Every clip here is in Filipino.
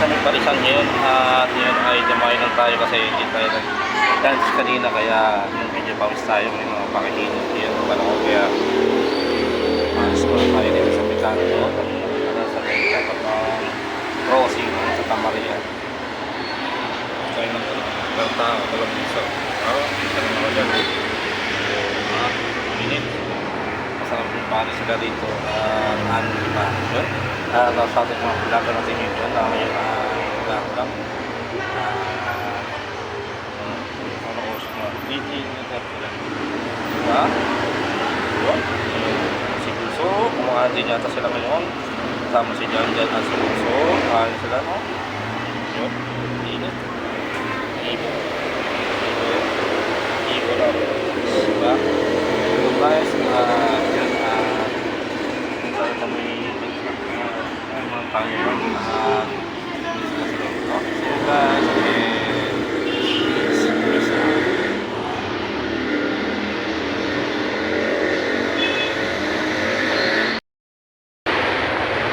sa may parisan ngayon at ngayon ay dumayo lang tayo kasi hindi tayo nag-dance kanina kaya medyo pause tayo may mga pakihinot yun panahon kaya mas muna tayo dito sa Picanto sa may dapat ng crossing sa Tamarian kaya nang tao talang dito isa naman ako dyan minute masarap yung pari sila dito ano ba yun sa ating mga vlogger natin yun na ngayon vlog ano oras mo DJ diba yun si Guso kumahan din yata sila ngayon kasama si Jan Jan at si Guso kain sila no yun init Ibo lang diba so guys yun tayo na may mga Panginoon at so guys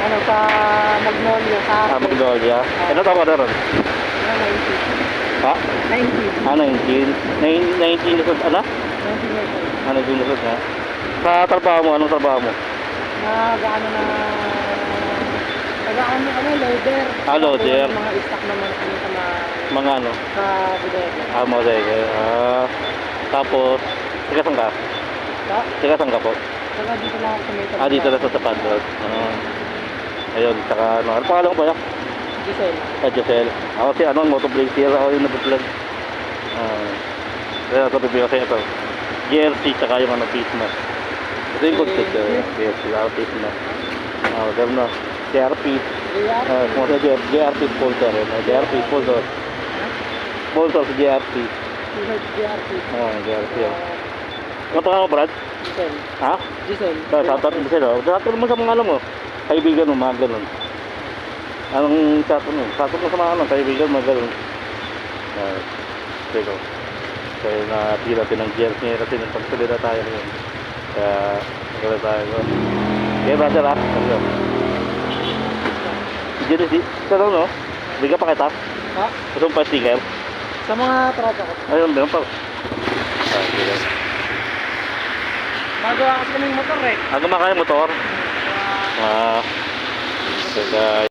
ano sa Magnolia sa Magnolia ano tawag na ron? 19 ha? 19 19 lusod ano? 19 lusod ha? Sa trabaho mo, anong trabaho mo? nag-ano na nag-ano kami, loader. Loader. Mga stock naman kami sa mga ano? sa bodega. Bodega. Tapos, tiga saan ka? Sa? Tiga saan ka po? Saka dito lang ako sa may Dito lang sa Tapan Road. Ayun, saka ano pangalan ko ba yan? Giselle. Giselle. Ako si ano, motovlogger ako yung nag-vlog. Kaya ito, bibigyan ko sa ito. GRC, saka yung ano, face mask. Ito yung good set. GRC, face mask. Gano'n na. GRP. Kung sa GRP sponsor. GRP sponsor. Sponsor sa GRP. GRP. GRP. Ano pa mo, Brad? Giselle. Ha? Giselle. Satot mo sila. Satot mo sa mga alam mo. Kaibigan mo, mga ganun. Anong satot mo? Satot mo sa mga ano, kaibigan, mga ganun. Sige. Kaya natira natin ng GRP ngayon kasi nang pagsalita tayo ngayon. Kaya magkala tayo. Okay, brother ha? Sige, ito lang no? Bigyan pa kita? Ha? Gusto mo pa sticker? Sa mga tropa ko. Ayun, meron pa. Sige. Magawa kasi kaming motor eh. Ano makaya motor? Sige.